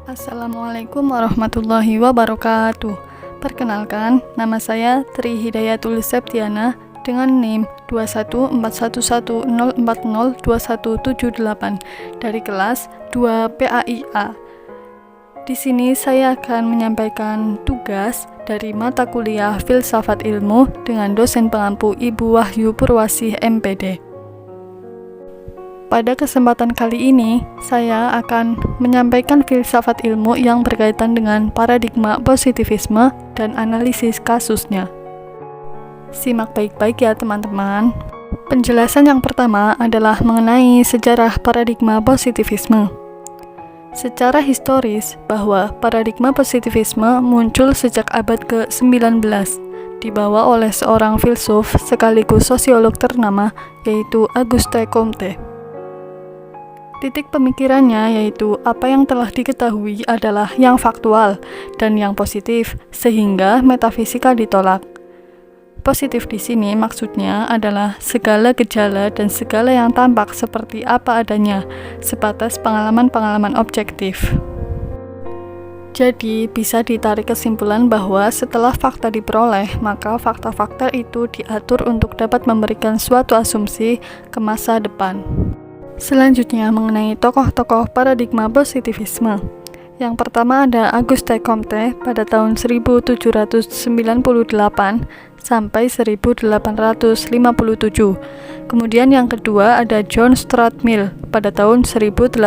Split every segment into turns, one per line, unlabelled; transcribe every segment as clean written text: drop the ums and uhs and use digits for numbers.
Assalamualaikum warahmatullahi wabarakatuh. Perkenalkan, nama saya Tri Hidayatul Septiana dengan NIM 2141104021778 dari kelas 2 PAIA. Di sini saya akan menyampaikan tugas dari mata kuliah Filsafat Ilmu dengan dosen pengampu Ibu Wahyu Purwasih MPD. Pada kesempatan kali ini, saya akan menyampaikan filsafat ilmu yang berkaitan dengan paradigma positivisme dan analisis kasusnya. Simak baik-baik ya teman-teman. Penjelasan yang pertama adalah mengenai sejarah paradigma positivisme. Secara historis, bahwa paradigma positivisme muncul sejak abad ke-19, dibawa oleh seorang filsuf sekaligus sosiolog ternama, yaitu Auguste Comte. Titik pemikirannya yaitu apa yang telah diketahui adalah yang faktual dan yang positif, sehingga metafisika ditolak. Positif di sini maksudnya adalah segala gejala dan segala yang tampak seperti apa adanya, sebatas pengalaman-pengalaman objektif. Jadi, bisa ditarik kesimpulan bahwa setelah fakta diperoleh, maka fakta-fakta itu diatur untuk dapat memberikan suatu asumsi ke masa depan. Selanjutnya mengenai tokoh-tokoh paradigma positivisme. Yang pertama ada Auguste Comte pada tahun 1798 sampai 1857. Kemudian yang kedua ada John Stuart Mill pada tahun 1806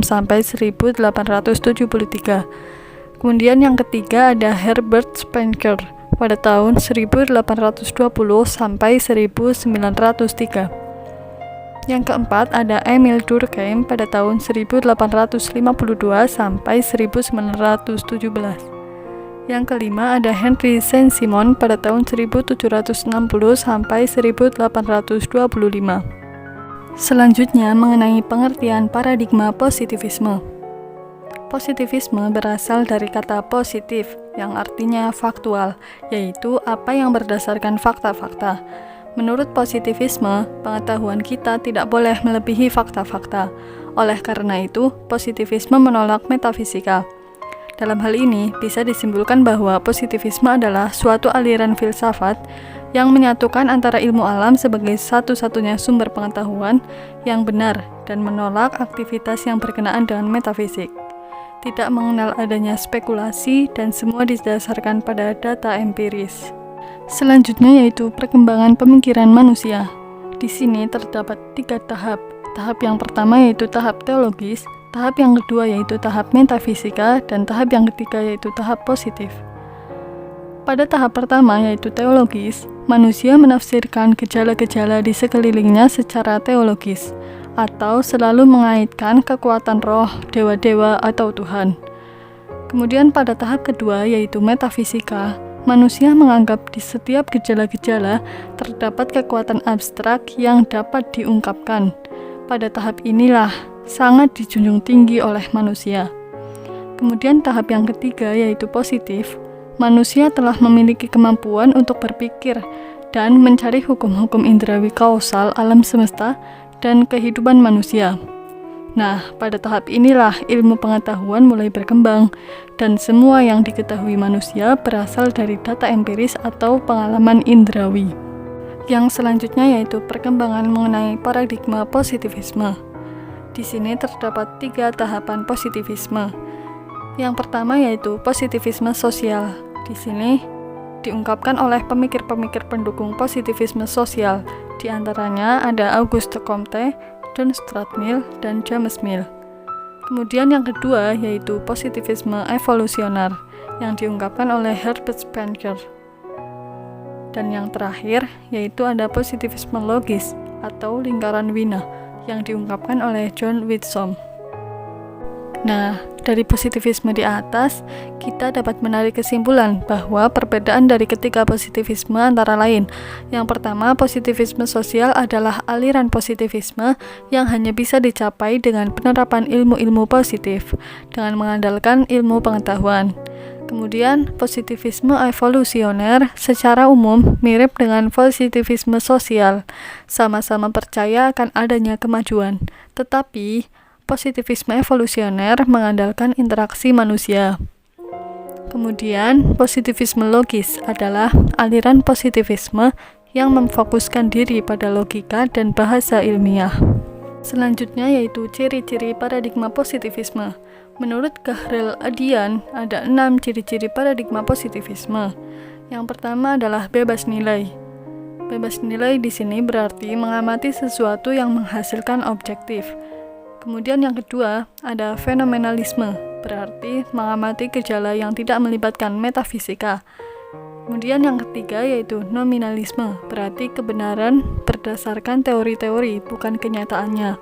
sampai 1873. Kemudian yang ketiga ada Herbert Spencer pada tahun 1820 sampai 1903. Yang keempat ada Emile Durkheim pada tahun 1852 sampai 1917. Yang kelima ada Henry Saint-Simon pada tahun 1760 sampai 1825. Selanjutnya mengenai pengertian paradigma positivisme. Positivisme berasal dari kata positif yang artinya faktual, yaitu apa yang berdasarkan fakta-fakta. Menurut positivisme, pengetahuan kita tidak boleh melebihi fakta-fakta. Oleh karena itu, positivisme menolak metafisika. Dalam hal ini, bisa disimpulkan bahwa positivisme adalah suatu aliran filsafat yang menyatukan antara ilmu alam sebagai satu-satunya sumber pengetahuan yang benar dan menolak aktivitas yang berkenaan dengan metafisik. Tidak mengenal adanya spekulasi dan semua didasarkan pada data empiris. Selanjutnya yaitu perkembangan pemikiran manusia. Di sini terdapat 3 tahap. Tahap yang pertama yaitu tahap teologis, tahap yang kedua yaitu tahap metafisika, dan tahap yang ketiga yaitu tahap positif. Pada tahap pertama yaitu teologis, manusia menafsirkan gejala-gejala di sekelilingnya secara teologis, atau selalu mengaitkan kekuatan roh, dewa-dewa, atau Tuhan. Kemudian pada tahap kedua yaitu metafisika, manusia menganggap di setiap gejala-gejala terdapat kekuatan abstrak yang dapat diungkapkan. Pada tahap inilah sangat dijunjung tinggi oleh manusia. Kemudian tahap yang ketiga yaitu positif, manusia telah memiliki kemampuan untuk berpikir dan mencari hukum-hukum indrawi kausal alam semesta dan kehidupan manusia. Nah, pada tahap inilah ilmu pengetahuan mulai berkembang, dan semua yang diketahui manusia berasal dari data empiris atau pengalaman indrawi. Yang selanjutnya yaitu perkembangan mengenai paradigma positivisme. Di sini terdapat 3 tahapan positivisme. Yang pertama yaitu positivisme sosial. Di sini diungkapkan oleh pemikir-pemikir pendukung positivisme sosial. Di antaranya ada Auguste Comte, John Stuart Mill, dan James Mill. Kemudian yang kedua yaitu positivisme evolusioner yang diungkapkan oleh Herbert Spencer. Dan yang terakhir yaitu ada positivisme logis atau lingkaran Wiener yang diungkapkan oleh John Whitsom. Nah, dari positivisme di atas, kita dapat menarik kesimpulan bahwa perbedaan dari ketiga positivisme antara lain. Yang pertama, positivisme sosial adalah aliran positivisme yang hanya bisa dicapai dengan penerapan ilmu-ilmu positif, dengan mengandalkan ilmu pengetahuan. Kemudian, positivisme evolusioner secara umum mirip dengan positivisme sosial, sama-sama percaya akan adanya kemajuan. Tetapi, Positivisme evolusioner mengandalkan interaksi manusia. Kemudian, positivisme logis adalah aliran positivisme yang memfokuskan diri pada logika dan bahasa ilmiah. Selanjutnya yaitu ciri-ciri paradigma positivisme. Menurut Gahrel Adian, ada 6 ciri-ciri paradigma positivisme. Yang pertama adalah bebas nilai. Bebas nilai di sini berarti mengamati sesuatu yang menghasilkan objektif. Kemudian yang kedua ada fenomenalisme, berarti mengamati gejala yang tidak melibatkan metafisika. Kemudian yang ketiga yaitu nominalisme, berarti kebenaran berdasarkan teori-teori, bukan kenyataannya.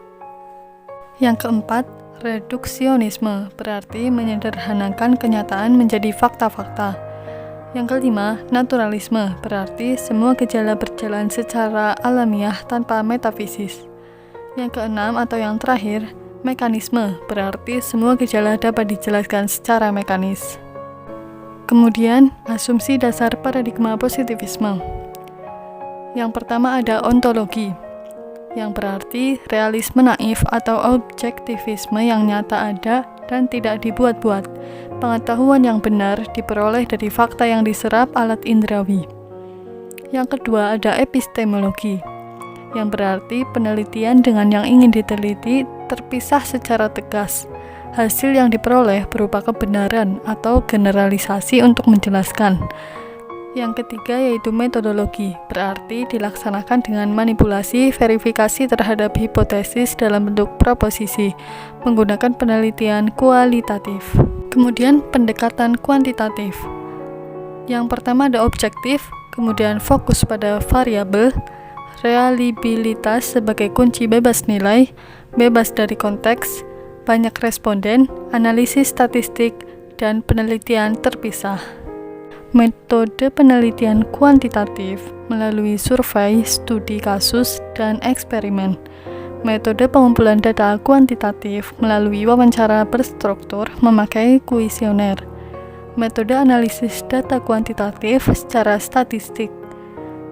Yang keempat, reduksionisme, berarti menyederhanakan kenyataan menjadi fakta-fakta. Yang kelima, naturalisme, berarti semua gejala berjalan secara alamiah tanpa metafisis. Yang keenam atau yang terakhir, mekanisme, berarti semua gejala dapat dijelaskan secara mekanis. Kemudian, asumsi dasar paradigma positivisme. Yang pertama ada ontologi, yang berarti realisme naif atau objektivisme yang nyata ada dan tidak dibuat-buat. Pengetahuan yang benar diperoleh dari fakta yang diserap alat indrawi. Yang kedua ada epistemologi, yang berarti penelitian dengan yang ingin diteliti terpisah secara tegas. Hasil yang diperoleh berupa kebenaran atau generalisasi untuk menjelaskan. Yang ketiga yaitu metodologi, berarti dilaksanakan dengan manipulasi verifikasi terhadap hipotesis dalam bentuk proposisi, menggunakan penelitian kualitatif. Kemudian pendekatan kuantitatif. Yang pertama ada objektif, kemudian fokus pada variabel, reliabilitas sebagai kunci bebas nilai, bebas dari konteks, banyak responden, analisis statistik, dan penelitian terpisah. Metode penelitian kuantitatif melalui survei, studi kasus, dan eksperimen. Metode pengumpulan data kuantitatif melalui wawancara berstruktur memakai kuesioner. Metode analisis data kuantitatif secara statistik.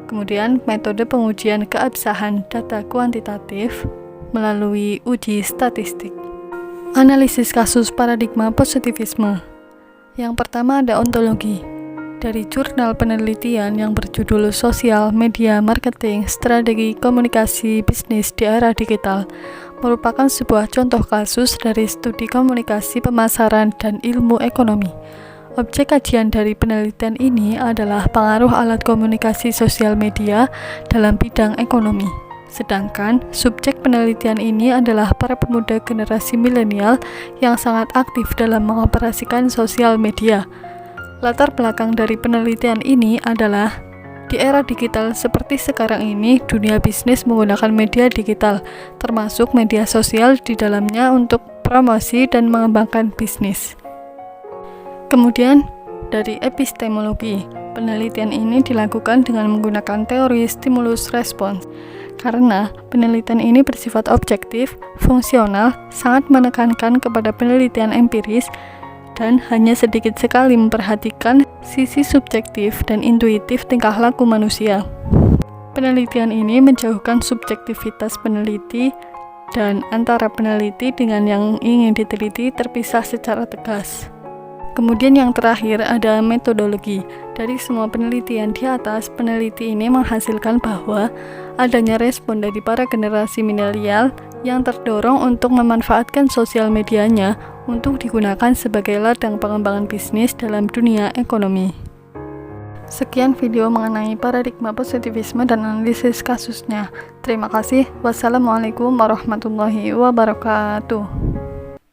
Kemudian metode pengujian keabsahan data kuantitatif melalui uji statistik. Analisis kasus paradigma positivisme. Yang pertama ada ontologi. Dari jurnal penelitian yang berjudul Sosial Media Marketing Strategi Komunikasi Bisnis di Era Digital, merupakan sebuah contoh kasus dari studi komunikasi pemasaran dan ilmu ekonomi. Objek kajian dari penelitian ini adalah pengaruh alat komunikasi sosial media dalam bidang ekonomi. Sedangkan subjek penelitian ini adalah para pemuda generasi milenial yang sangat aktif dalam mengoperasikan sosial media. Latar belakang dari penelitian ini adalah di era digital seperti sekarang ini, dunia bisnis menggunakan media digital, termasuk media sosial di dalamnya untuk promosi dan mengembangkan bisnis. Kemudian dari epistemologi, penelitian ini dilakukan dengan menggunakan teori stimulus respons. Karena penelitian ini bersifat objektif, fungsional, sangat menekankan kepada penelitian empiris, dan hanya sedikit sekali memperhatikan sisi subjektif dan intuitif tingkah laku manusia. Penelitian ini menjauhkan subjektivitas peneliti dan antara peneliti dengan yang ingin diteliti terpisah secara tegas. Kemudian yang terakhir ada metodologi. Dari semua penelitian di atas, peneliti ini menghasilkan bahwa adanya respon dari para generasi milenial yang terdorong untuk memanfaatkan sosial medianya untuk digunakan sebagai ladang pengembangan bisnis dalam dunia ekonomi. Sekian video mengenai paradigma positivisme dan analisis kasusnya. Terima kasih. Wassalamualaikum warahmatullahi wabarakatuh.